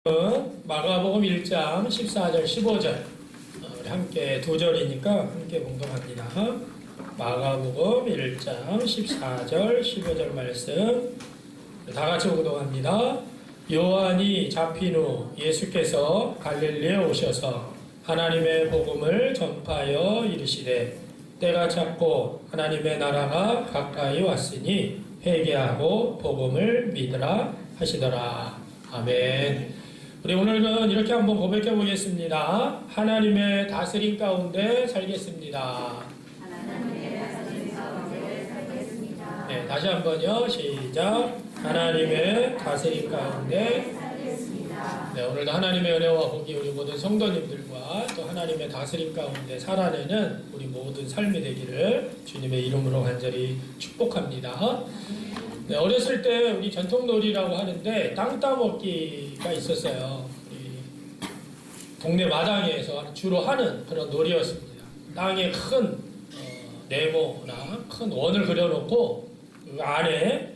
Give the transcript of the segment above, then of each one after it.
마가복음 1장 14절 15절 우리 함께 두 절이니까 함께 봉독합니다. 마가복음 1장 14절 15절 말씀 다 같이 봉독합니다. 요한이 잡힌 후 예수께서 갈릴리에 오셔서 하나님의 복음을 전파하여 이르시되 때가 찼고 하나님의 나라가 가까이 왔으니 회개하고 복음을 믿으라 하시더라. 아멘. 우리 오늘은 이렇게 한번 고백해 보겠습니다. 하나님의 다스림 가운데 살겠습니다. 하나님의 다스림 가운데 살겠습니다. 네, 다시 한번요. 시작. 하나님의 다스림 가운데 살겠습니다. 네, 오늘도 하나님의 은혜와 복이 우리 모든 성도님들과 또 하나님의 다스림 가운데 살아내는 우리 모든 삶이 되기를 주님의 이름으로 간절히 축복합니다. 네, 어렸을 때 우리 전통놀이라고 하는데 땅 따먹기가 있었어요. 우리 동네 마당에서 주로 하는 그런 놀이였습니다. 땅에 큰 네모나 큰 원을 그려놓고 그 안에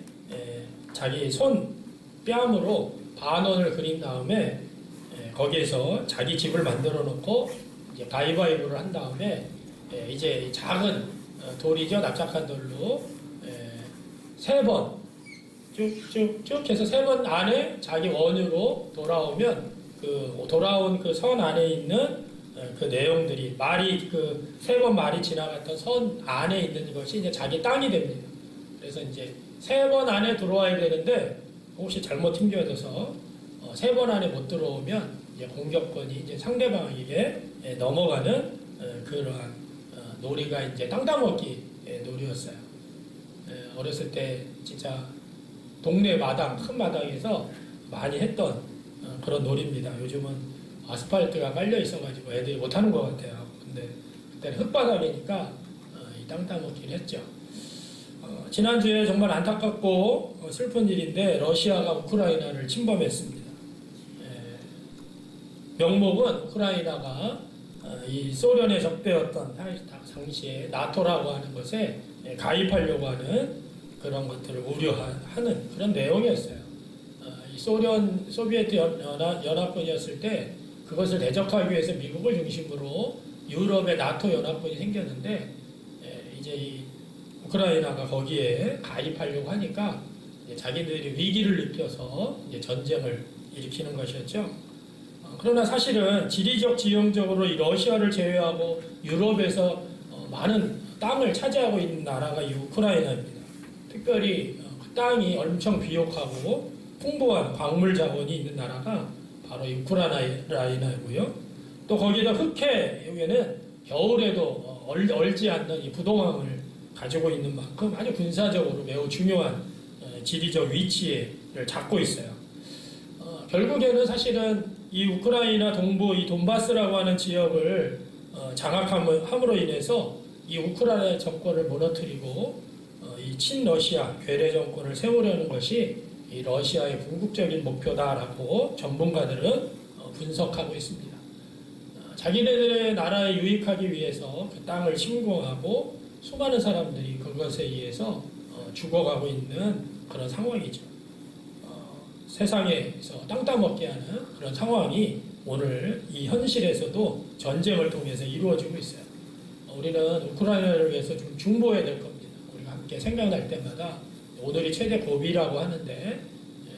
자기 손 뺨으로 반원을 그린 다음에 거기에서 자기 집을 만들어 놓고 이제 가위바위보를 한 다음에 이제 작은 돌이죠. 납작한 돌로 세 번 쭉쭉쭉 해서 세 번 안에 자기 원으로 돌아오면 그 돌아온 그 선 안에 있는 그 내용들이 말이 그 세 번 말이 지나갔던 선 안에 있는 것이 이제 자기 땅이 됩니다. 그래서 이제 세 번 안에 들어와야 되는데 혹시 잘못 튕겨져서 세 번 안에 못 들어오면 이제 공격권이 이제 상대방에게 넘어가는 그러한 놀이가 이제 땅 따먹기 놀이였어요. 어렸을 때 진짜 동네 마당, 큰 마당에서 많이 했던 그런 놀이입니다. 요즘은 아스팔트가 깔려 있어가지고 애들이 못하는 것 같아요. 근데 그때는 흙바닥이니까 이 땅 따먹기를 했죠. 지난주에 정말 안타깝고 슬픈 일인데 러시아가 우크라이나를 침범했습니다. 명목은 우크라이나가 이 소련의 적대였던 당시에 나토라고 하는 것에 가입하려고 하는 그런 것들을 우려하는 그런 내용이었어요. 이 소비에트 연합군이었을 때 그것을 대적하기 위해서 미국을 중심으로 유럽의 나토 연합군이 생겼는데 이제 이 우크라이나가 거기에 가입하려고 하니까 자기들이 위기를 느껴서 이제 전쟁을 일으키는 것이었죠. 그러나 사실은 지리적 지형적으로 이 러시아를 제외하고 유럽에서 많은 땅을 차지하고 있는 나라가 이 우크라이나입니다. 특별히 그 땅이 엄청 비옥하고 풍부한 광물 자원이 있는 나라가 바로 이 우크라이나이고요. 또 거기다 흑해 여기는 겨울에도 얼지 않는 이 부동항을 가지고 있는 만큼 아주 군사적으로 매우 중요한 지리적 위치를 잡고 있어요. 결국에는 사실은 이 우크라이나 동부 이 돈바스라고 하는 지역을 장악함으로 인해서 이 우크라이나 정권을 무너뜨리고 이 친러시아 괴뢰 정권을 세우려는 것이 이 러시아의 궁극적인 목표다라고 전문가들은 분석하고 있습니다. 자기네들의 나라에 유익하기 위해서 그 땅을 침공하고 수많은 사람들이 그것에 의해서 죽어가고 있는 그런 상황이죠. 세상에서 땅 따먹게 하는 그런 상황이 오늘 이 현실에서도 전쟁을 통해서 이루어지고 있어요. 우리는 우크라이나를 위해서 좀 중보해야 될 겁니다. 우리가 함께 생각날 때마다 오늘이 최대 고비라고 하는데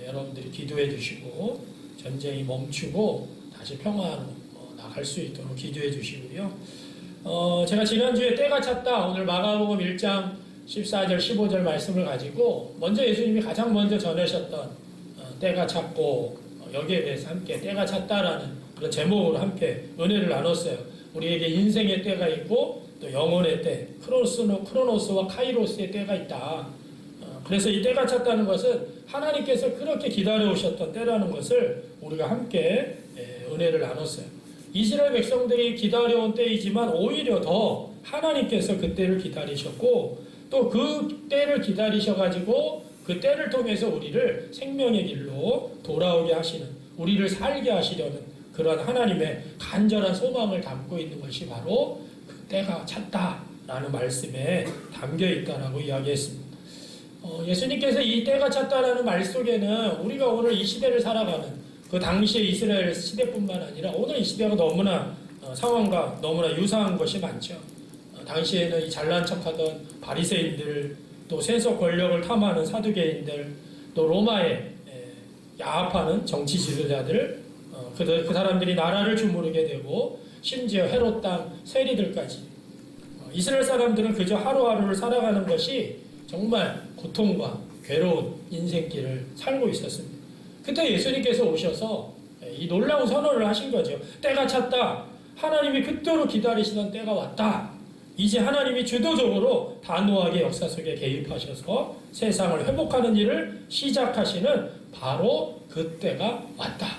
여러분들이 기도해 주시고 전쟁이 멈추고 다시 평화로 나갈 수 있도록 기도해 주시고요. 제가 지난주에 때가 찼다 오늘 마가복음 1장 14절 15절 말씀을 가지고 먼저 예수님이 가장 먼저 전하셨던 때가 찼고 여기에 대해서 함께 때가 찼다라는 그런 제목으로 함께 은혜를 나눴어요. 우리에게 인생의 때가 있고 또 영혼의 때, 크로노스와 카이로스의 때가 있다. 그래서 이 때가 찼다는 것은 하나님께서 그렇게 기다려오셨던 때라는 것을 우리가 함께 은혜를 나눴어요. 이스라엘 백성들이 기다려온 때이지만 오히려 더 하나님께서 그 때를 기다리셨고 또 그 때를 기다리셔가지고 그 때를 통해서 우리를 생명의 길로 돌아오게 하시는, 우리를 살게 하시려는 그런 하나님의 간절한 소망을 담고 있는 것이 바로 그 때가 찼다라는 말씀에 담겨 있다라고 이야기했습니다. 예수님께서 이 때가 찼다라는 말 속에는 우리가 오늘 이 시대를 살아가는 그 당시의 이스라엘 시대뿐만 아니라 오늘 이 시대가 너무나 상황과 너무나 유사한 것이 많죠. 당시에는 이 잘난 척하던 바리새인들, 또 세속 권력을 탐하는 사두개인들, 또 로마의 야합하는 정치 지도자들, 그 사람들이 나라를 주무르게 되고 심지어 헤롯 땅 세리들까지 이스라엘 사람들은 그저 하루하루를 살아가는 것이 정말 고통과 괴로운 인생길을 살고 있었습니다. 그때 예수님께서 오셔서 이 놀라운 선언을 하신 거죠. 때가 찼다. 하나님이 그토록 기다리시던 때가 왔다. 이제 하나님이 주도적으로 단호하게 역사 속에 개입하셔서 세상을 회복하는 일을 시작하시는 바로 그때가 왔다.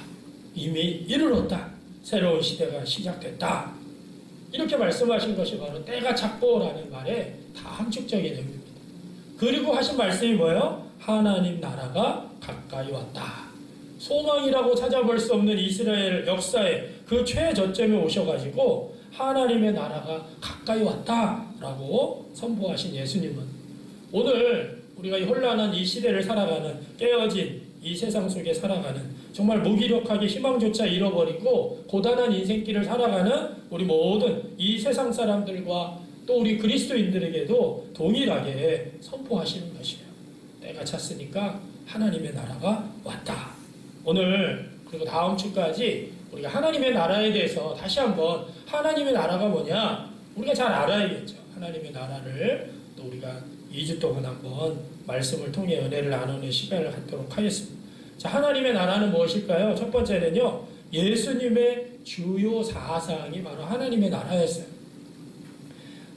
이미 이르렀다. 새로운 시대가 시작됐다. 이렇게 말씀하신 것이 바로 때가 찼고라는 말에 다 함축적인 의미입니다. 그리고 하신 말씀이 뭐예요? 하나님 나라가 가까이 왔다. 소망이라고 찾아볼 수 없는 이스라엘 역사의 그 최저점에 오셔가지고 하나님의 나라가 가까이 왔다라고 선포하신 예수님은 오늘 우리가 이 혼란한 이 시대를 살아가는, 깨어진 이 세상 속에 살아가는, 정말 무기력하게 희망조차 잃어버리고 고단한 인생길을 살아가는 우리 모든 이 세상 사람들과 또 우리 그리스도인들에게도 동일하게 선포하시는 것이에요. 때가 찼으니까 하나님의 나라가 왔다. 오늘 그리고 다음 주까지 우리가 하나님의 나라에 대해서 다시 한번, 하나님의 나라가 뭐냐 우리가 잘 알아야겠죠. 하나님의 나라를 또 우리가 2주 동안 한번 말씀을 통해 은혜를 나누는 시간을 갖도록 하겠습니다. 자, 하나님의 나라는 무엇일까요? 첫 번째는요, 예수님의 주요 사상이 바로 하나님의 나라였어요.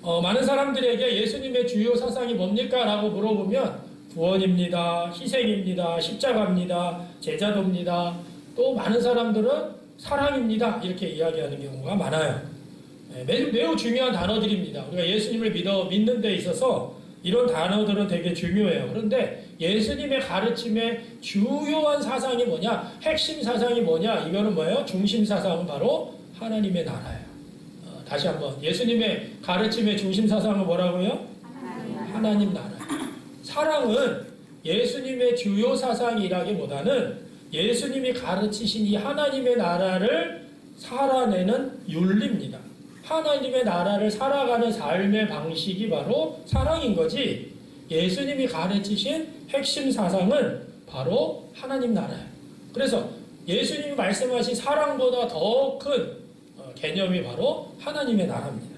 많은 사람들에게 예수님의 주요 사상이 뭡니까? 라고 물어보면 구원입니다, 희생입니다, 십자가입니다, 제자도입니다, 또 많은 사람들은 사랑입니다, 이렇게 이야기하는 경우가 많아요. 매우 중요한 단어들입니다. 우리가 예수님을 믿는 데 있어서 이런 단어들은 되게 중요해요. 그런데 예수님의 가르침의 주요한 사상이 뭐냐, 핵심 사상이 뭐냐, 이거는 뭐예요? 중심 사상은 바로 하나님의 나라예요. 다시 한번, 예수님의 가르침의 중심 사상은 뭐라고요? 하나님 나라. 사랑은 예수님의 주요 사상이라기보다는 예수님이 가르치신 이 하나님의 나라를 살아내는 윤리입니다. 하나님의 나라를 살아가는 삶의 방식이 바로 사랑인 거지, 예수님이 가르치신 핵심 사상은 바로 하나님 나라예요. 그래서 예수님이 말씀하신 사랑보다 더 큰 개념이 바로 하나님의 나라입니다.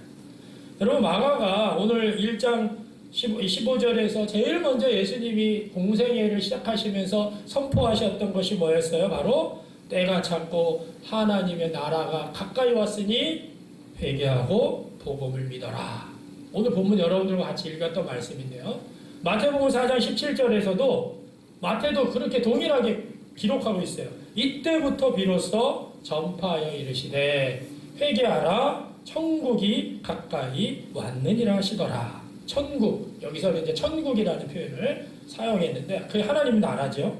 여러분, 마가가 오늘 1장 15절에서 제일 먼저 예수님이 공생애를 시작하시면서 선포하셨던 것이 뭐였어요? 바로 때가 찼고 하나님의 나라가 가까이 왔으니 회개하고 복음을 믿어라. 오늘 본문 여러분들과 같이 읽었던 말씀인데요. 마태복음 4장 17절에서도 마태도 그렇게 동일하게 기록하고 있어요. 이때부터 비로소 전파하여 이르시되 회개하라, 천국이 가까이 왔느니라 하시더라. 천국, 여기서는 이제 천국이라는 표현을 사용했는데 그게 하나님 나라죠.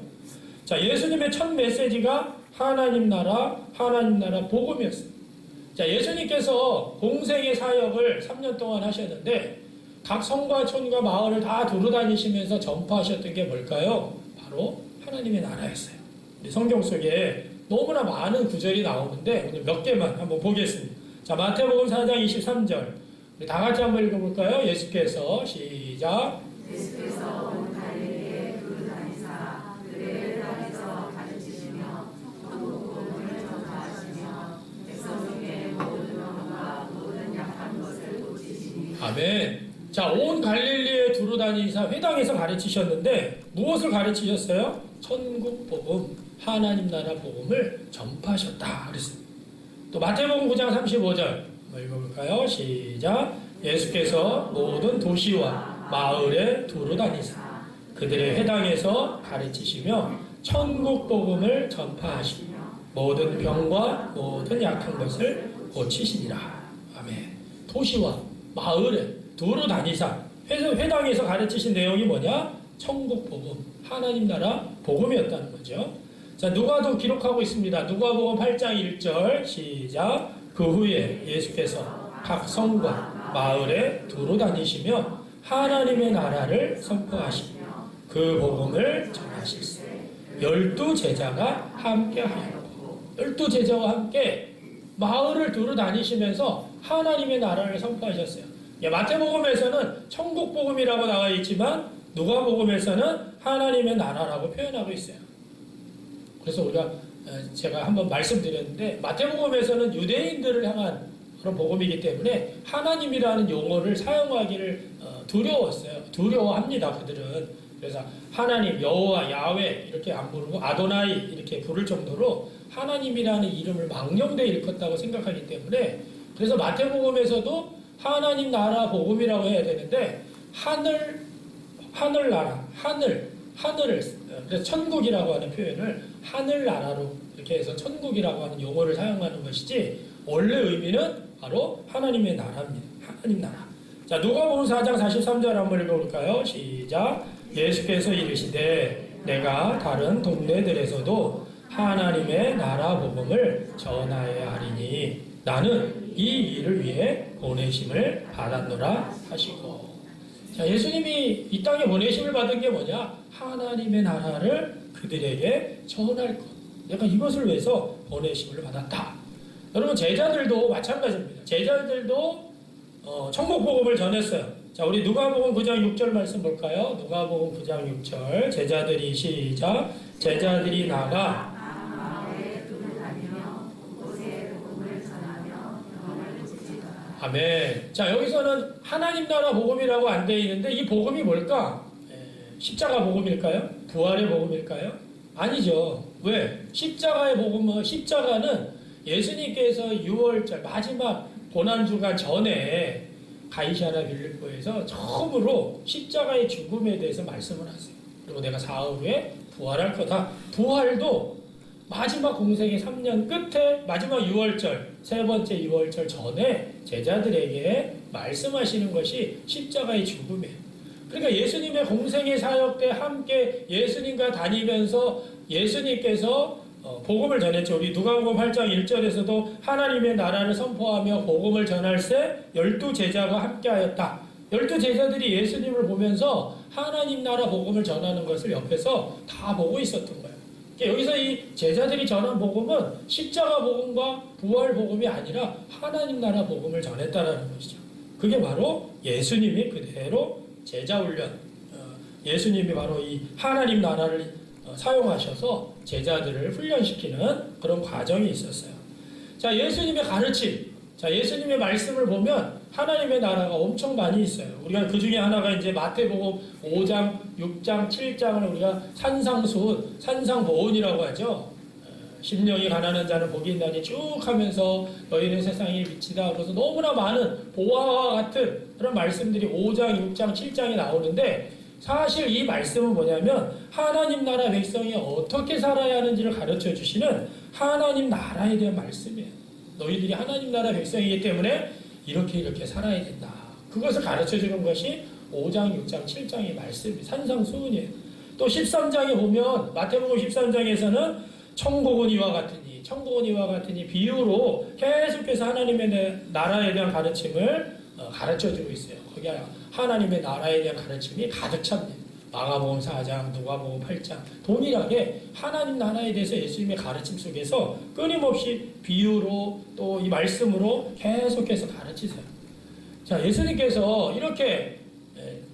자, 예수님의 첫 메시지가 하나님 나라 복음이었어요. 자, 예수님께서 공생의 사역을 3년 동안 하셨는데 각 성과 촌과 마을을 다 두루다니시면서 전파하셨던 게 뭘까요? 바로 하나님의 나라였어요. 우리 성경 속에 너무나 많은 구절이 나오는데 오늘 몇 개만 한번 보겠습니다. 자, 마태복음 4장 23절 우리 다 같이 한번 읽어볼까요? 예수께서 시작. 예수께서 온 갈릴리에 두루 다니사 그의 땅에서 가르치시며 천국 복음을 전파하시며 백성 중에 모든 병과 모든 약한 것을 고치시니. 아멘. 자, 온 갈릴리에 두루 다니사 회당에서 가르치셨는데 무엇을 가르치셨어요? 천국 복음, 하나님 나라 복음을 전파하셨다 그랬습니다. 또 마태복음 9장 35절 읽어볼까요? 시작. 예수께서 모든 도시와 마을에 두루 다니사 그들의 회당에서 가르치시며 천국 복음을 전파하시며 모든 병과 모든 약한 것을 고치시니라. 아멘. 도시와 마을에 두루 다니사 회당에서 가르치신 내용이 뭐냐? 천국 복음, 하나님 나라 복음이었다는 거죠. 자, 누가도 기록하고 있습니다. 누가복음 8장 1절 시작. 그 후에 예수께서 각 성과 마을에 두루 다니시며 하나님의 나라를 선포하시며 그 복음을 전하실세 12 제자가 함께하였고. 12 제자와 함께 마을을 두루 다니시면서 하나님의 나라를 선포하셨어요. 마태복음에서는 천국복음이라고 나와 있지만 누가복음에서는 하나님의 나라라고 표현하고 있어요. 그래서 제가 한번 말씀드렸는데 마태복음에서는 유대인들을 향한 그런 복음이기 때문에 하나님이라는 용어를 사용하기를 두려웠어요. 두려워합니다, 그들은. 그래서 하나님, 여호와, 야훼 이렇게 안 부르고 아도나이 이렇게 부를 정도로 하나님이라는 이름을 망령되이 일컫다고 생각하기 때문에 그래서 마태복음에서도 하나님 나라 복음이라고 해야 되는데 하늘나라, 하늘을 그래서 천국이라고 하는 표현을 하늘나라로 이렇게 해서 천국이라고 하는 용어를 사용하는 것이지 원래 의미는 바로 하나님의 나라입니다. 하나님 나라. 자, 누가복음 4장 43절 한번 읽어볼까요? 시작. 예수께서 이르시되 내가 다른 동네들에서도 하나님의 나라 복음을 전하여야 하리니 나는 이 일을 위해 보내심을 받았노라 하시고. 자, 예수님이 이 땅에 보내심을 받은 게 뭐냐? 하나님의 나라를 그들에게 전할 것. 내가 이것을 위해서 보내심을 받았다. 여러분, 제자들도 마찬가지입니다. 제자들도 천국 복음을 전했어요. 자, 우리 누가복음 9장 6절 말씀 볼까요? 누가복음 9장 6절. 제자들이 시작. 제자들이 나가 아멘. 자, 여기서는 하나님 나라 복음이라고 안 되어 있는데 이 복음이 뭘까? 십자가 복음일까요? 부활의 복음일까요? 아니죠. 왜? 십자가의 복음은 십자가는 예수님께서 6월절 마지막 고난주간 전에 가이사랴 빌립보에서 처음으로 십자가의 죽음에 대해서 말씀을 하세요. 그리고 내가 사흘 후에 부활할 거다. 부활도 마지막 공생의 3년 끝에 마지막 6월절, 세 번째 6월절 전에 제자들에게 말씀하시는 것이 십자가의 죽음이에요. 그러니까 예수님의 공생의 사역 때 함께 예수님과 다니면서 예수님께서 복음을 전했죠. 우리 누가복음 8장 1절에서도 하나님의 나라를 선포하며 복음을 전할새 12 제자가 함께하였다. 12 제자들이 예수님을 보면서 하나님 나라 복음을 전하는 것을 옆에서 다 보고 있었던 거예요. 여기서 이 제자들이 전한 복음은 십자가 복음과 부활 복음이 아니라 하나님 나라 복음을 전했다라는 것이죠. 그게 바로 예수님이 그대로 제자 훈련, 예수님이 바로 이 하나님 나라를 사용하셔서 제자들을 훈련시키는 그런 과정이 있었어요. 자, 예수님의 가르침, 자, 예수님의 말씀을 보면 하나님의 나라가 엄청 많이 있어요. 우리가 그 중에 하나가 이제 마태복음 5장, 6장, 7장을 우리가 산상보훈이라고 하죠. 심령이 가난한 자는 복이 있나니 쭉 하면서 너희는 세상의 빛이다. 그래서 너무나 많은 보화와 같은 그런 말씀들이 5장, 6장, 7장에 나오는데 사실 이 말씀은 뭐냐면 하나님 나라 백성이 어떻게 살아야 하는지를 가르쳐 주시는 하나님 나라에 대한 말씀이에요. 너희들이 하나님 나라 백성이기 때문에 이렇게 살아야 된다. 그것을 가르쳐 주는 것이 5장, 6장, 7장의 말씀이 산상수훈이에요. 또 13장에 보면 마태복음 13장에서는 천국은 이와 같으니 비유로 계속해서 하나님의 나라에 대한 가르침을 가르쳐 주고 있어요. 거기 하나님의 나라에 대한 가르침이 가득 찹니다. 마가복음 4장, 누가복음 8장 동일하게 하나님 나라에 대해서 예수님의 가르침 속에서 끊임없이 비유로 또 이 말씀으로 계속해서 가르치세요. 자, 예수님께서 이렇게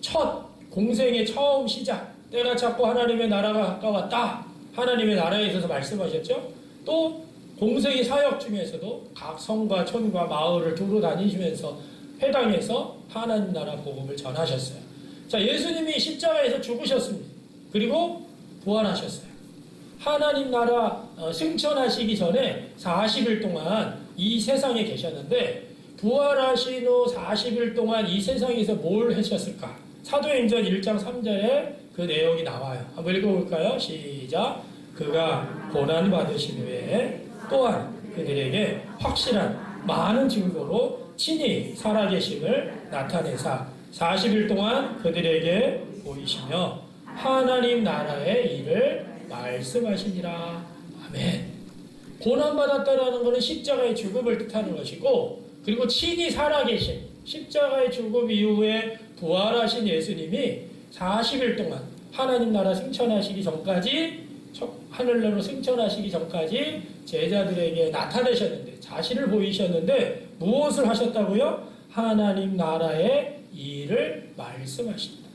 첫 공생의 처음 시작, 때가 찼고 하나님의 나라가 가까웠다. 하나님의 나라에 있어서 말씀하셨죠. 또 공생의 사역 중에서도 각 성과 촌과 마을을 두루 다니시면서 회당에서 하나님 나라 복음을 전하셨어요. 자, 예수님이 십자가에서 죽으셨습니다. 그리고 부활하셨어요. 하나님 나라 승천하시기 전에 40일 동안 이 세상에 계셨는데 부활하신 후 40일 동안 이 세상에서 뭘 하셨을까? 사도행전 1장 3절에 그 내용이 나와요. 한번 읽어볼까요? 시작. 그가 고난 받으신 후에 또한 그들에게 확실한 많은 증거로 친히 살아계심을 나타내사 40일 동안 그들에게 보이시며 하나님 나라의 일을 말씀하시니라. 아멘. 고난받았다라는 것은 십자가의 죽음을 뜻하는 것이고, 그리고 친히 살아계신 십자가의 죽음 이후에 부활하신 예수님이 40일 동안 하나님 나라 승천하시기 전까지, 하늘나라로 승천하시기 전까지 제자들에게 나타내셨는데, 자신을 보이셨는데 무엇을 하셨다고요? 하나님 나라의 일을 말씀하신다.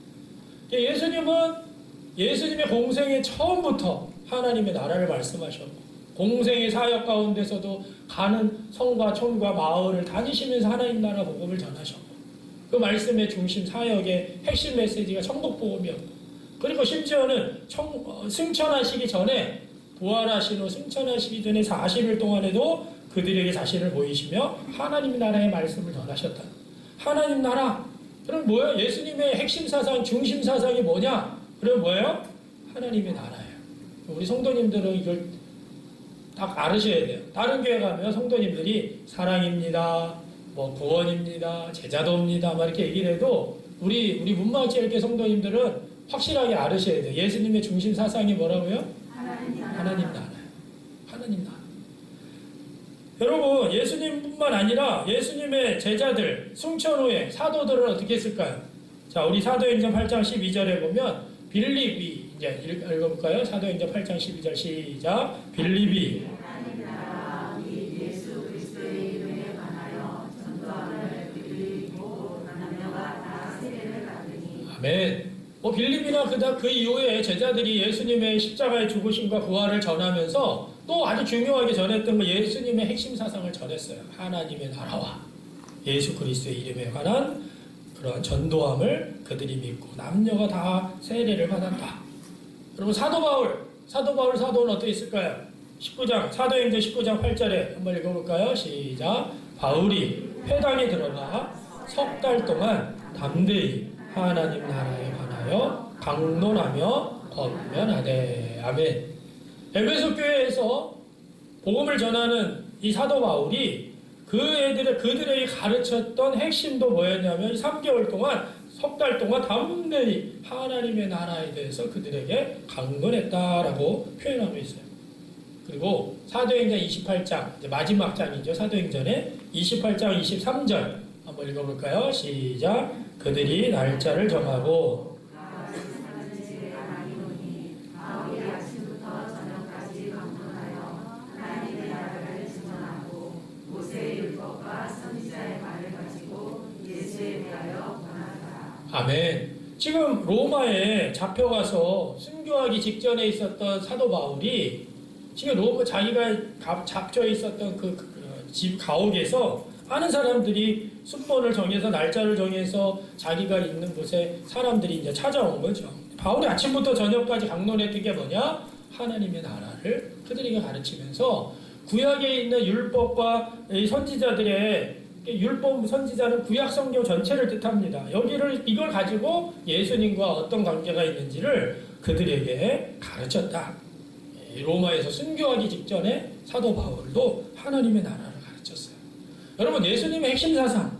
예수님의 공생의 처음부터 하나님의 나라를 말씀하셨고, 공생의 사역 가운데서도 가는 성과 촌과 마을을 다니시면서 하나님 나라 복음을 전하셨고, 그 말씀의 중심 사역의 핵심 메시지가 천국복음이었고, 그리고 심지어는 승천하시기 전에, 부활하신 후 승천하시기 전에 40일 동안에도 그들에게 자신을 보이시며 하나님 나라의 말씀을 전하셨다. 하나님 나라, 그럼 뭐예요? 예수님의 핵심 사상, 중심 사상이 뭐냐? 그럼 뭐예요? 하나님의 나라예요. 우리 성도님들은 이걸 딱 알으셔야 돼요. 다른 교회 가면 성도님들이 사랑입니다, 뭐 구원입니다, 제자도입니다, 막 이렇게 얘기를 해도 우리 문마학제일교 성도님들은 확실하게 알으셔야 돼요. 예수님의 중심 사상이 뭐라고요? 하나님 나라예요. 하나님 나라. 여러분, 예수님뿐만 아니라 예수님의 제자들, 승천 후에 사도들은 어떻게 했을까요? 자, 우리 사도행전 8장 12절에 보면 빌립이, 이제 읽어볼까요? 사도행전 8장 12절 시작. 빌립이 하나님 나라 및 예수 그리스도의 이름에 관하여 전도함을 빌립이고 남녀가 다 세례를 받으니. 아멘. 빌립이나 그 이후에 제자들이 예수님의 십자가의 죽으심과 부활을 전하면서 또 아주 중요하게 전했던 거, 예수님의 핵심 사상을 전했어요. 하나님의 나라와 예수 그리스도의 이름에 관한 그런 전도함을 그들이 믿고 남녀가 다 세례를 받았다. 그리고 사도는 어떻게 있을까요? 19장, 사도행전 19장 8절에 한번 읽어볼까요? 시작. 바울이 회당에 들어가 석 달 동안 담대히 하나님 나라에 관하여 강론하며 권면하되. 아멘. 에베소 교회에서 복음을 전하는 이 사도 바울이 그들에게 가르쳤던 핵심도 뭐였냐면 3개월 동안, 석 달 동안 담대히 하나님의 나라에 대해서 그들에게 강론했다라고 표현하고 있어요. 그리고 사도행전 28장, 이제 마지막 장이죠. 사도행전의 28장 23절 한번 읽어볼까요? 시작. 그들이 날짜를 정하고 아멘. 지금 로마에 잡혀가서 순교하기 직전에 있었던 사도 바울이 지금 자기가 잡혀 있었던 집 가옥에서 많은 사람들이 숙번을 정해서 날짜를 정해서 자기가 있는 곳에 사람들이 이제 찾아온 거죠. 바울이 아침부터 저녁까지 강론했던 게 뭐냐? 하나님의 나라를 그들에게 가르치면서 구약에 있는 율법과 선지자들의 율법 선지자는 구약 성경 전체를 뜻합니다. 이걸 가지고 예수님과 어떤 관계가 있는지를 그들에게 가르쳤다. 로마에서 순교하기 직전에 사도 바울도 하나님의 나라를 가르쳤어요. 여러분, 예수님의 핵심 사상,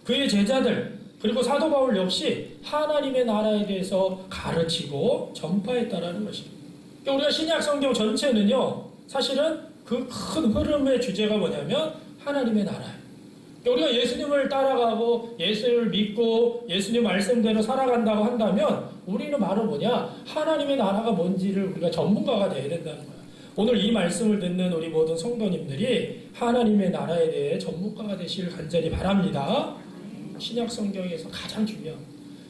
그의 제자들, 그리고 사도 바울 역시 하나님의 나라에 대해서 가르치고 전파했다라는 것입니다. 우리가 신약 성경 전체는요, 사실은 그 큰 흐름의 주제가 뭐냐면 하나님의 나라예요. 우리가 예수님을 따라가고 예수님을 믿고 예수님 말씀대로 살아간다고 한다면 우리는 바로 뭐냐? 하나님의 나라가 뭔지를 우리가 전문가가 돼야 된다는 거야. 오늘 이 말씀을 듣는 우리 모든 성도님들이 하나님의 나라에 대해 전문가가 되시길 간절히 바랍니다. 신약 성경에서 가장 중요한.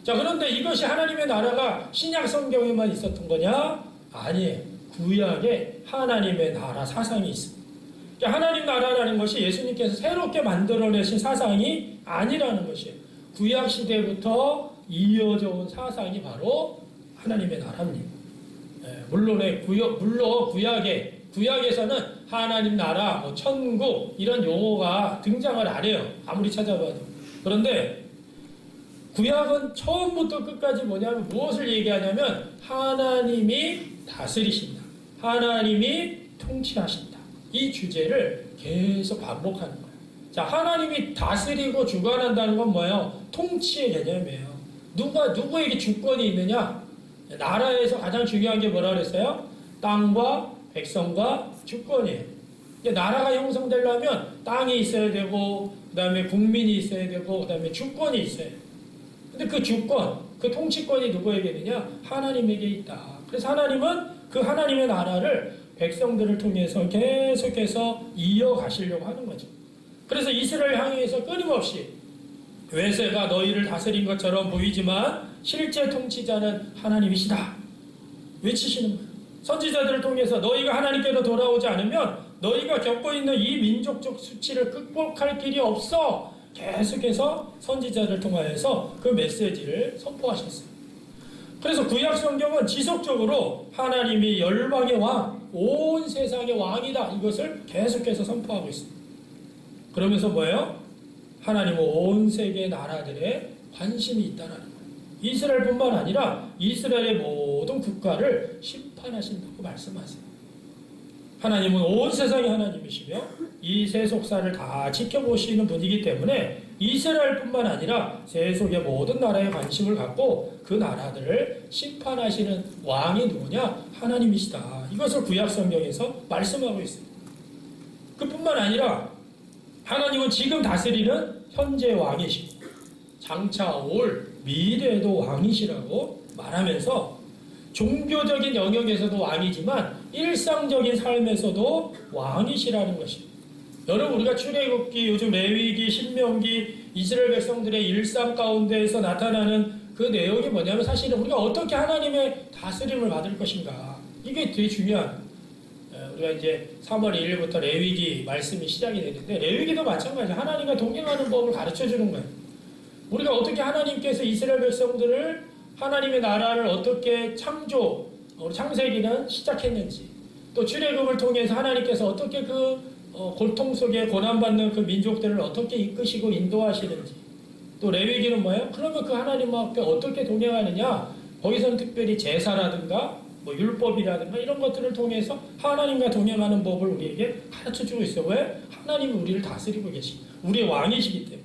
자, 그런데 이것이 하나님의 나라가 신약 성경에만 있었던 거냐? 아니에요. 구약에 하나님의 나라 사상이 있습니다. 하나님 나라라는 것이 예수님께서 새롭게 만들어내신 사상이 아니라는 것이에요. 구약 시대부터 이어져 온 사상이 바로 하나님의 나라입니다. 물론 구약에서는 하나님 나라, 천국 이런 용어가 등장을 안 해요. 아무리 찾아봐도. 그런데 구약은 처음부터 끝까지 뭐냐면 무엇을 얘기하냐면 하나님이 다스리신다. 하나님이 통치하신다. 이 주제를 계속 반복하는 거예요. 자, 하나님이 다스리고 주관한다는 건 뭐예요? 통치의 개념이에요. 누구에게 주권이 있느냐? 나라에서 가장 중요한 게 뭐라 그랬어요? 땅과 백성과 주권이에요. 나라가 형성되려면 땅이 있어야 되고, 그 다음에 국민이 있어야 되고, 그 다음에 주권이 있어요. 근데 그 주권, 그 통치권이 누구에게 있느냐? 하나님에게 있다. 그래서 하나님은 그 하나님의 나라를 백성들을 통해서 계속해서 이어가시려고 하는 거죠. 그래서 이스라엘 향해서 끊임없이 외세가 너희를 다스린 것처럼 보이지만 실제 통치자는 하나님이시다 외치시는 거예요. 선지자들을 통해서 너희가 하나님께로 돌아오지 않으면 너희가 겪고 있는 이 민족적 수치를 극복할 길이 없어. 계속해서 선지자를 통하여서 그 메시지를 선포하셨어요. 그래서 구약 성경은 지속적으로 하나님이 열방의 왕, 온 세상의 왕이다 이것을 계속해서 선포하고 있습니다. 그러면서 뭐예요? 하나님은 온 세계 나라들의 관심이 있다는 거예요. 이스라엘뿐만 아니라 이스라엘의 모든 국가를 심판하신다고 말씀하세요. 하나님은 온 세상의 하나님이시며 이 세속사를 다 지켜보시는 분이기 때문에 이스라엘뿐만 아니라 세속의 모든 나라에 관심을 갖고 그 나라들을 심판하시는 왕이 누구냐? 하나님이시다. 이것을 구약 성경에서 말씀하고 있습니다. 그뿐만 아니라 하나님은 지금 다스리는 현재 왕이시고 장차 올 미래에도 왕이시라고 말하면서 종교적인 영역에서도 왕이지만 일상적인 삶에서도 왕이시라는 것입니다. 여러분 우리가 출애굽기, 요즘 레위기, 신명기, 이스라엘 백성들의 일상 가운데에서 나타나는 그 내용이 뭐냐면 사실은 우리가 어떻게 하나님의 다스림을 받을 것인가 이게 되게 중요한 우리가 이제 3월 1일부터 레위기 말씀이 시작이 되는데 레위기도 마찬가지예요. 하나님과 동행하는 법을 가르쳐주는 거예요. 우리가 어떻게 하나님께서 이스라엘 백성들을 하나님의 나라를 어떻게 창세기는 시작했는지 또 출애굽을 통해서 하나님께서 어떻게 그 고통 속에 고난받는 그 민족들을 어떻게 이끄시고 인도하시는지 또 레위기는 뭐예요? 그러면 그 하나님과 함께 어떻게 동행하느냐 거기서는 특별히 제사라든가 뭐 율법이라든가 이런 것들을 통해서 하나님과 동행하는 법을 우리에게 가르쳐주고 있어요. 왜? 하나님이 우리를 다스리고 계십니다. 우리의 왕이시기 때문에.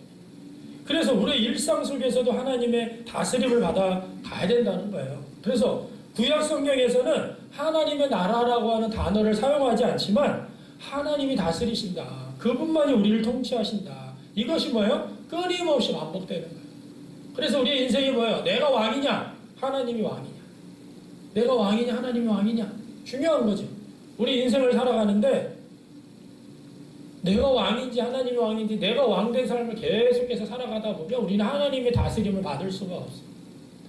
그래서 우리의 일상 속에서도 하나님의 다스림을 받아 가야 된다는 거예요. 그래서 구약 성경에서는 하나님의 나라라고 하는 단어를 사용하지 않지만 하나님이 다스리신다. 그분만이 우리를 통치하신다. 이것이 뭐예요? 끊임없이 반복되는 거예요. 그래서 우리의 인생이 뭐예요? 내가 왕이냐? 하나님이 왕이냐? 내가 왕이냐? 하나님이 왕이냐? 중요한 거죠. 우리 인생을 살아가는데 내가 왕인지 하나님이 왕인지 내가 왕된 삶을 계속해서 살아가다 보면 우리는 하나님의 다스림을 받을 수가 없어요.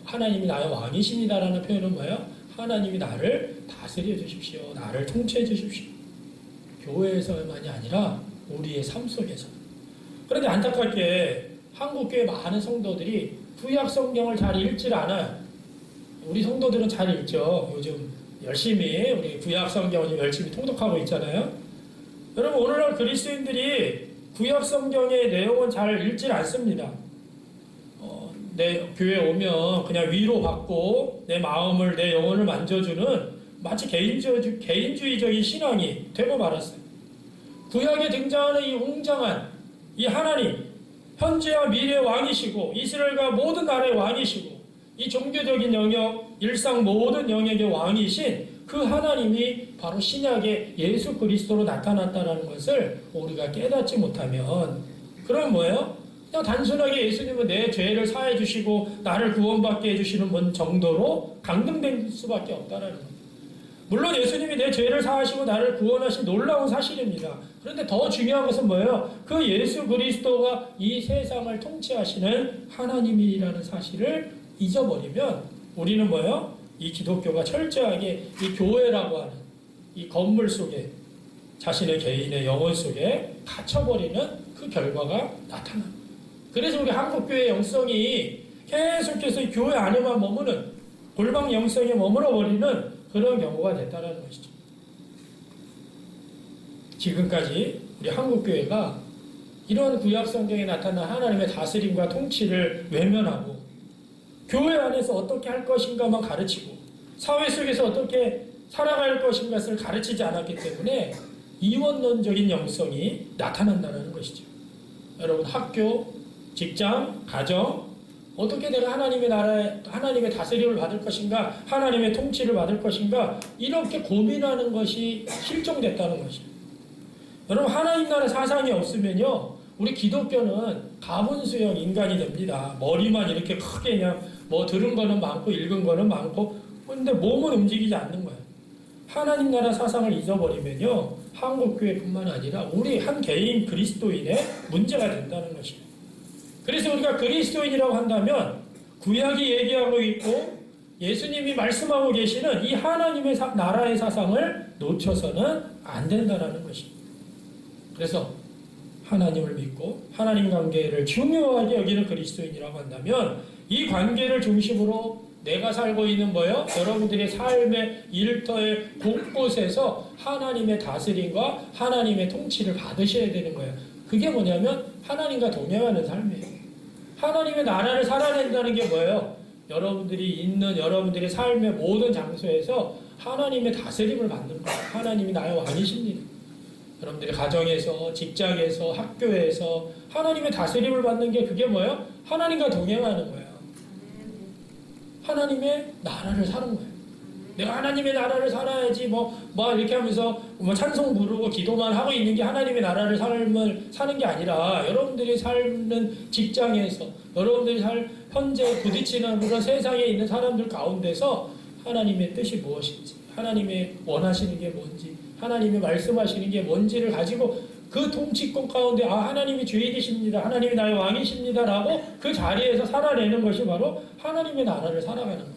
하나님이 나의 왕이십니다라는 표현은 뭐예요? 하나님이 나를 다스려 주십시오. 나를 통치해 주십시오. 교회에서만이 아니라 우리의 삶 속에서. 그런데 안타깝게 한국교회 많은 성도들이 구약 성경을 잘 읽질 않아요. 우리 성도들은 잘 읽죠. 요즘 열심히 우리 구약 성경을 열심히 통독하고 있잖아요. 여러분 오늘날 그리스도인들이 구약 성경의 내용은 잘 읽질 않습니다. 내 교회 오면 그냥 위로받고 내 마음을 내 영혼을 만져주는 마치 개인주의적인 신앙이 되고 말았어요. 구약에 등장하는 이 웅장한 이 하나님 현재와 미래의 왕이시고 이스라엘과 모든 나라의 왕이시고 이 종교적인 영역 일상 모든 영역의 왕이신 그 하나님이 바로 신약의 예수 그리스도로 나타났다는 것을 우리가 깨닫지 못하면 그럼 뭐예요? 그냥 단순하게 예수님은 내 죄를 사해 주시고 나를 구원받게 해주시는 분 정도로 강등될 수밖에 없다는 겁니다. 물론 예수님이 내 죄를 사하시고 나를 구원하신 놀라운 사실입니다. 그런데 더 중요한 것은 뭐예요? 그 예수 그리스도가 이 세상을 통치하시는 하나님이라는 사실을 잊어버리면 우리는 뭐예요? 이 기독교가 철저하게 이 교회라고 하는 이 건물 속에 자신의 개인의 영혼 속에 갇혀버리는 그 결과가 나타납니다. 그래서 우리 한국교회 영성이 계속해서 이 교회 안에만 머무는 골방 영성에 머물러버리는 그런 경우가 됐다는 것이죠. 지금까지 우리 한국교회가 이런 구약 성경에 나타난 하나님의 다스림과 통치를 외면하고 교회 안에서 어떻게 할 것인가만 가르치고 사회 속에서 어떻게 살아갈 것인가를 가르치지 않았기 때문에 이원론적인 영성이 나타난다는 것이죠. 여러분 학교, 직장, 가정 어떻게 내가 하나님의 나라에 하나님의 다스림을 받을 것인가 하나님의 통치를 받을 것인가 이렇게 고민하는 것이 실종됐다는 것이죠. 여러분 하나님 나라 사상이 없으면요 우리 기독교는 가분수형 인간이 됩니다. 머리만 이렇게 크게 그냥 뭐 들은 거는 많고 읽은 거는 많고 근데 몸은 움직이지 않는 거예요. 하나님 나라 사상을 잊어버리면요, 한국교회뿐만 아니라 우리 한 개인 그리스도인의 문제가 된다는 것이에요. 그래서 우리가 그리스도인이라고 한다면 구약이 얘기하고 있고 예수님이 말씀하고 계시는 이 하나님의 나라의 사상을 놓쳐서는 안 된다는 것입니다. 그래서 하나님을 믿고 하나님 관계를 중요하게 여기는 그리스도인이라고 한다면 이 관계를 중심으로 내가 살고 있는 뭐요? 여러분들의 삶의 일터의 곳곳에서 하나님의 다스림과 하나님의 통치를 받으셔야 되는 거예요. 그게 뭐냐면 하나님과 동행하는 삶이에요. 하나님의 나라를 살아낸다는 게 뭐예요? 여러분들이 있는 여러분들의 삶의 모든 장소에서 하나님의 다스림을 받는 거예요. 하나님이 나의 왕이십니다. 여러분들의 가정에서, 직장에서, 학교에서 하나님의 다스림을 받는 게 그게 뭐예요? 하나님과 동행하는 거예요. 하나님의 나라를 사는 거예요. 내가 하나님의 나라를 살아야지 뭐 이렇게 하면서 찬송 부르고 기도만 하고 있는 게 하나님의 나라를 삶을 사는 게 아니라 여러분들이 삶는 직장에서 여러분들이 현재 부딪히는 그런 세상에 있는 사람들 가운데서 하나님의 뜻이 무엇인지, 하나님의 원하시는 게 뭔지, 하나님이 말씀하시는 게 뭔지를 가지고 그 통치권 가운데 하나님이 주인이십니다. 하나님이 나의 왕이십니다. 라고 그 자리에서 살아내는 것이 바로 하나님의 나라를 살아가는 거예요.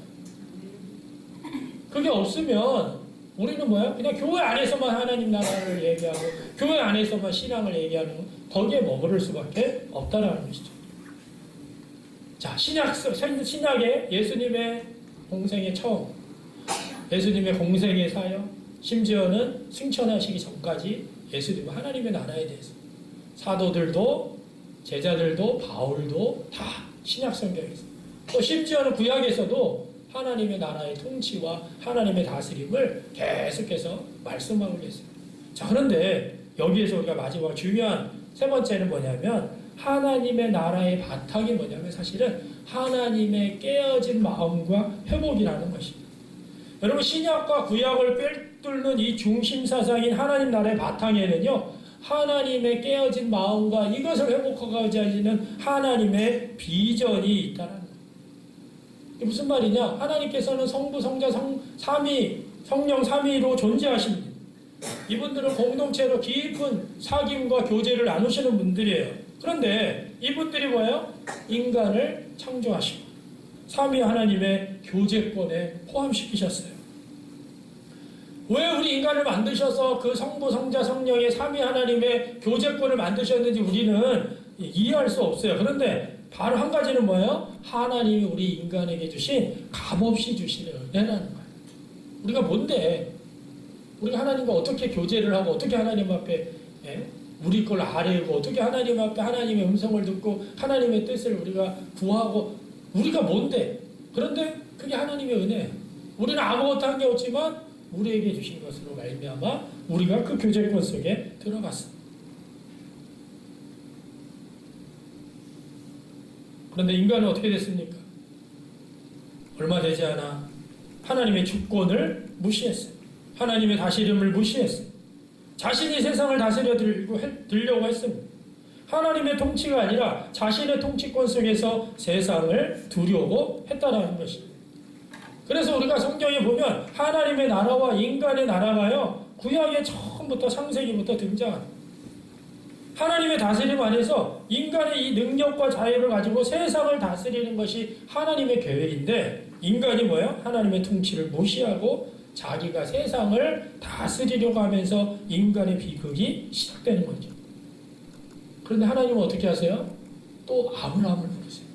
그게 없으면 우리는 뭐야? 그냥 교회 안에서만 하나님 나라를 얘기하고 교회 안에서만 신앙을 얘기하는 거기에 머무를 수밖에 없다는 것이죠. 자, 신약에 예수님의 공생의 처음, 예수님의 공생의 사역, 심지어는 승천하시기 전까지 예수님은 하나님의 나라에 대해서 사도들도 제자들도 바울도 다 신약 성경에서 또 심지어는 구약에서도 하나님의 나라의 통치와 하나님의 다스림을 계속해서 말씀하고 계세요. 자, 그런데 여기에서 우리가 마지막 중요한 세 번째는 뭐냐면 하나님의 나라의 바탕이 뭐냐면 사실은 하나님의 깨어진 마음과 회복이라는 것입니다. 여러분, 신약과 구약을 꿰뚫는 이 중심 사상인 하나님 나라의 바탕에는요, 하나님의 깨어진 마음과 이것을 회복하고자 하시는 하나님의 비전이 있다는 거예요. 이게 무슨 말이냐? 하나님께서는 성부, 성자, 성령 삼위로 존재하십니다. 이분들은 공동체로 깊은 사귐과 교제를 나누시는 분들이에요. 그런데 이분들이 뭐예요? 인간을 창조하시고 삼위 하나님의 교제권에 포함시키셨어요. 왜 우리 인간을 만드셔서 그 성부, 성자, 성령의 삼위 하나님의 교제권을 만드셨는지 우리는 이해할 수 없어요. 그런데 바로 한 가지는 뭐예요? 하나님이 우리 인간에게 주신 값없이 주신 은혜라는 거예요. 우리가 뭔데? 우리가 하나님과 어떻게 교제를 하고 어떻게 하나님 앞에 우리 걸 아뢰고 어떻게 하나님 앞에 하나님의 음성을 듣고 하나님의 뜻을 우리가 구하고 우리가 뭔데? 그런데 그게 하나님의 은혜예요. 우리는 아무것도 한 게 없지만 우리에게 주신 것으로 말미암아 우리가 그 교제권 속에 들어갔습니다. 그런데 인간은 어떻게 됐습니까? 얼마 되지 않아 하나님의 주권을 무시했어요. 하나님의 다스림을 무시했어요. 자신이 세상을 다스려 들려고 했습니다. 하나님의 통치가 아니라 자신의 통치권 속에서 세상을 두려고 했다는 것입니다. 그래서 우리가 성경에 보면 하나님의 나라와 인간의 나라가요, 구약의 처음부터 창세기부터 등장합니다. 하나님의 다스림 안에서 인간의 이 능력과 자유를 가지고 세상을 다스리는 것이 하나님의 계획인데 인간이 뭐예요? 하나님의 통치를 무시하고 자기가 세상을 다스리려고 하면서 인간의 비극이 시작되는 거죠. 그런데 하나님은 어떻게 하세요? 또 아브라함을 부르세요.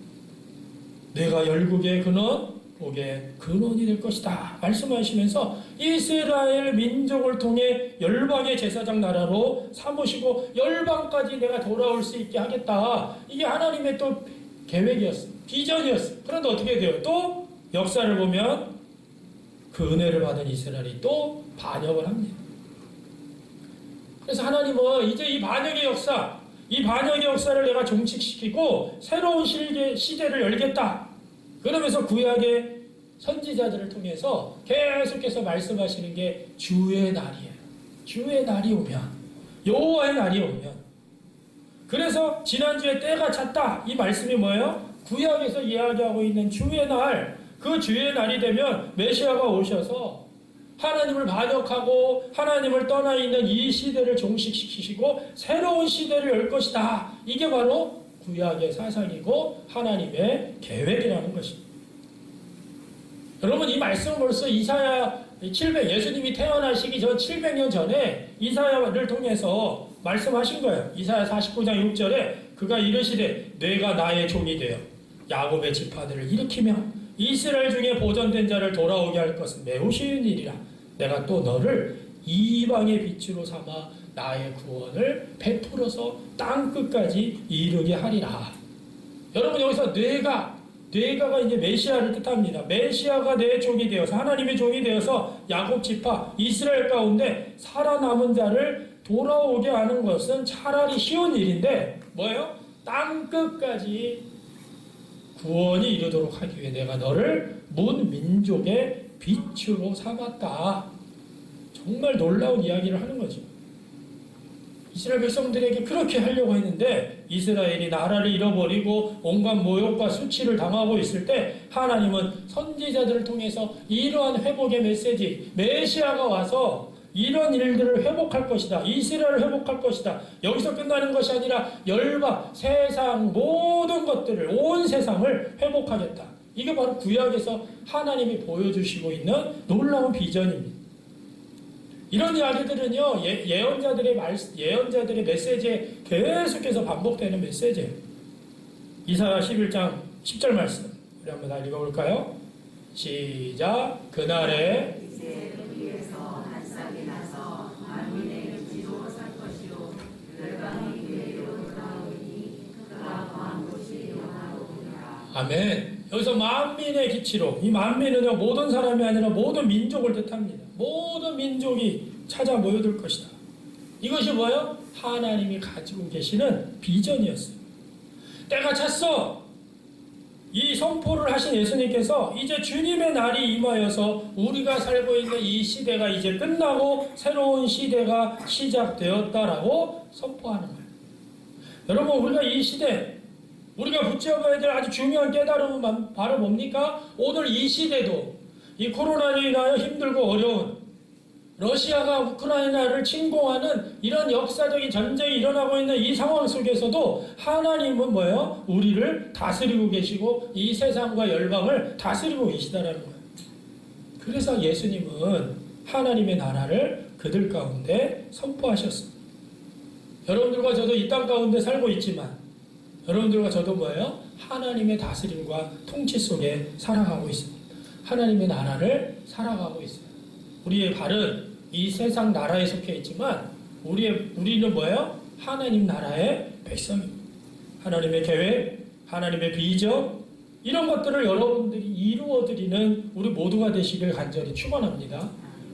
내가 열국의 근원, 복의 근원이 될 것이다 말씀하시면서 이스라엘 민족을 통해 열방의 제사장 나라로 삼으시고 열방까지 내가 돌아올 수 있게 하겠다. 이게 하나님의 또 계획이었어요. 비전이었어요. 그런데 어떻게 돼요? 또 역사를 보면 그 은혜를 받은 이스라엘이 또 반역을 합니다. 그래서 하나님은 이제 이 반역의 역사를 내가 종식시키고 새로운 시대를 열겠다. 그러면서 구약의 선지자들을 통해서 계속해서 말씀하시는 게 주의 날이에요. 주의 날이 오면, 여호와의 날이 오면. 그래서 지난주에 때가 찼다. 이 말씀이 뭐예요? 구약에서 이야기하고 있는 주의 날, 그 주의 날이 되면 메시아가 오셔서 하나님을 반역하고 하나님을 떠나 있는 이 시대를 종식시키시고 새로운 시대를 열 것이다. 이게 바로 구약의 사상이고 하나님의 계획이라는 것입니다. 여러분 이 말씀은 벌써 이사야 예수님이 태어나시기 전 700년 전에 이사야를 통해서 말씀하신 거예요. 이사야 49장 6절에 그가 이르시되 내가 나의 종이 되어 야곱의 지파들을 일으키며 이스라엘 중에 보존된 자를 돌아오게 할 것은 매우 쉬운 일이라. 내가 또 너를 이방의 빛으로 삼아 나의 구원을 베풀어서 땅 끝까지 이르게 하리라. 여러분 여기서 내가가 이제 메시아를 뜻합니다. 메시아가 내 종이 되어서 하나님의 종이 되어서 야곱 지파 이스라엘 가운데 살아남은 자를 돌아오게 하는 것은 차라리 쉬운 일인데 뭐예요? 땅 끝까지 구원이 이르도록 하기 위해 내가 너를 문 민족의 빛으로 삼았다. 정말 놀라운 이야기를 하는 거죠. 이스라엘 백성들에게 그렇게 하려고 했는데 이스라엘이 나라를 잃어버리고 온갖 모욕과 수치를 당하고 있을 때 하나님은 선지자들을 통해서 이러한 회복의 메시지, 메시아가 와서 이런 일들을 회복할 것이다. 이스라엘을 회복할 것이다. 여기서 끝나는 것이 아니라 열방, 세상 모든 것들을, 온 세상을 회복하겠다. 이게 바로 구약에서 하나님이 보여주시고 있는 놀라운 비전입니다. 이런 이야기들은요, 예언자들의 메시지에 계속해서 반복되는 메시지예요. 이사야 11장 10절 말씀. 우리 한번 다 읽어볼까요? 시작. 그날에 이스라엘을 위해서 한 싹이 나서 만민의 기지로 살 것이요 열방이 그에게로 돌아오니 그가 거한 곳이 영화로우리라. 아멘. 여기서 만민의 기치로, 이 만민은요 모든 사람이 아니라 모든 민족을 뜻합니다. 모든 민족이 찾아 모여들 것이다. 이것이 뭐예요? 하나님이 가지고 계시는 비전이었어요. 때가 찼어. 이 선포를 하신 예수님께서 이제 주님의 날이 임하여서 우리가 살고 있는 이 시대가 이제 끝나고 새로운 시대가 시작되었다라고 선포하는 거예요. 여러분 우리가 이 시대, 우리가 붙잡아야 될 아주 중요한 깨달음은 바로 뭡니까? 오늘 이 시대도 이 코로나로 인하여 힘들고 어려운 러시아가 우크라이나를 침공하는 이런 역사적인 전쟁이 일어나고 있는 이 상황 속에서도 하나님은 뭐예요? 우리를 다스리고 계시고 이 세상과 열방을 다스리고 계시다라는 거예요. 그래서 예수님은 하나님의 나라를 그들 가운데 선포하셨습니다. 여러분들과 저도 이 땅 가운데 살고 있지만 여러분들과 저도 뭐예요? 하나님의 다스림과 통치 속에 살아가고 있습니다. 하나님의 나라를 살아가고 있어요. 우리의 발은 이 세상 나라에 속해 있지만 우리는 뭐예요? 하나님 나라의 백성입니다. 하나님의 계획, 하나님의 비전 이런 것들을 여러분들이 이루어드리는 우리 모두가 되시길 간절히 축원합니다.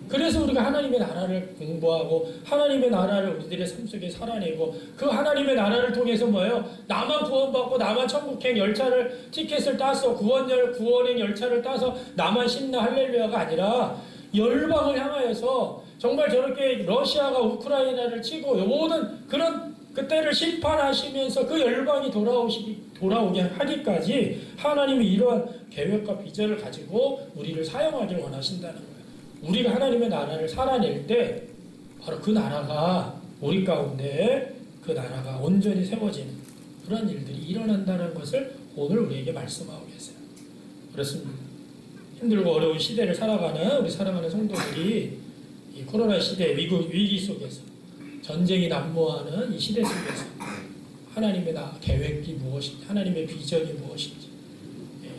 그래서 우리가 하나님의 나라를 공부하고 하나님의 나라를 우리들의 삶 속에 살아내고 그 하나님의 나라를 통해서 뭐예요? 나만 구원받고 나만 천국행 열차를 티켓을 따서 구원행 열차를 따서 나만 신나 할렐루야가 아니라 열방을 향하여서 정말 저렇게 러시아가 우크라이나를 치고 모든 그런 그때를 심판하시면서 그 열방이 돌아오게 하기까지 하나님이 이러한 계획과 비전을 가지고 우리를 사용하길 원하신다는 거예요. 우리가 하나님의 나라를 살아낼 때 바로 그 나라가 우리 가운데 그 나라가 온전히 세워지는 그런 일들이 일어난다는 것을 오늘 우리에게 말씀하고 계세요. 그렇습니다. 힘들고 어려운 시대를 살아가는 우리 사랑하는 성도들이 이 코로나 시대 위기 속에서 전쟁이 난무하는 이 시대 속에서 하나님의 계획이 무엇인지 하나님의 비전이 무엇인지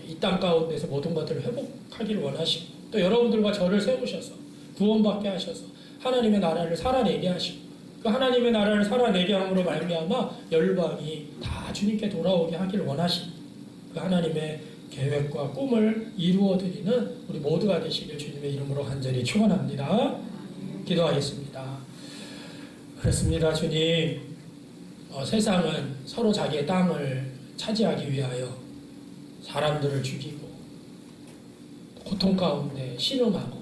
이 땅 가운데서 모든 것들을 회복하기를 원하시고 또 여러분들과 저를 세우셔서 구원받게 하셔서 하나님의 나라를 살아내게 하시고 그 하나님의 나라를 살아내게 함으로 말미암아 열방이 다 주님께 돌아오게 하기를 원하십니다. 그 하나님의 계획과 꿈을 이루어드리는 우리 모두가 되시길 주님의 이름으로 간절히 축원합니다. 기도하겠습니다. 그렇습니다. 주님, 세상은 서로 자기의 땅을 차지하기 위하여 사람들을 죽이고 고통 가운데 신음하고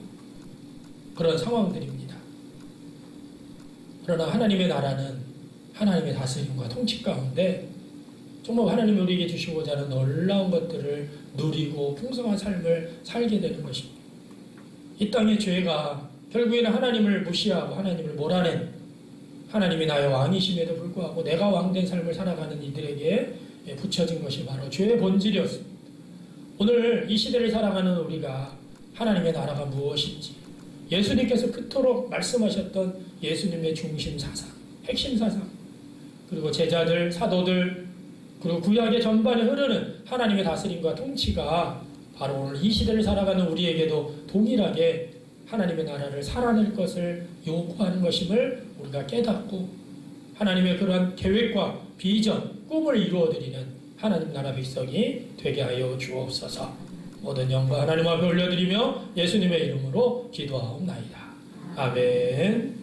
그런 상황들입니다. 그러나 하나님의 나라는 하나님의 다스림과 통치 가운데 정말 하나님이 우리에게 주시고자 하는 놀라운 것들을 누리고 풍성한 삶을 살게 되는 것입니다. 이 땅의 죄가 결국에는 하나님을 무시하고 하나님을 몰아낸, 하나님이 나의 왕이심에도 불구하고 내가 왕된 삶을 살아가는 이들에게 붙여진 것이 바로 죄의 본질이었습니다. 오늘 이 시대를 살아가는 우리가 하나님의 나라가 무엇인지, 예수님께서 그토록 말씀하셨던 예수님의 중심 사상, 핵심 사상, 그리고 제자들, 사도들, 그리고 구약의 전반에 흐르는 하나님의 다스림과 통치가 바로 오늘 이 시대를 살아가는 우리에게도 동일하게 하나님의 나라를 살아낼 것을 요구하는 것임을 우리가 깨닫고 하나님의 그러한 계획과 비전, 꿈을 이루어드리는 하나님 나라 백성이 되게 하여 주옵소서. 모든 영광 하나님 앞에 올려드리며 예수님의 이름으로 기도하옵나이다. 아멘.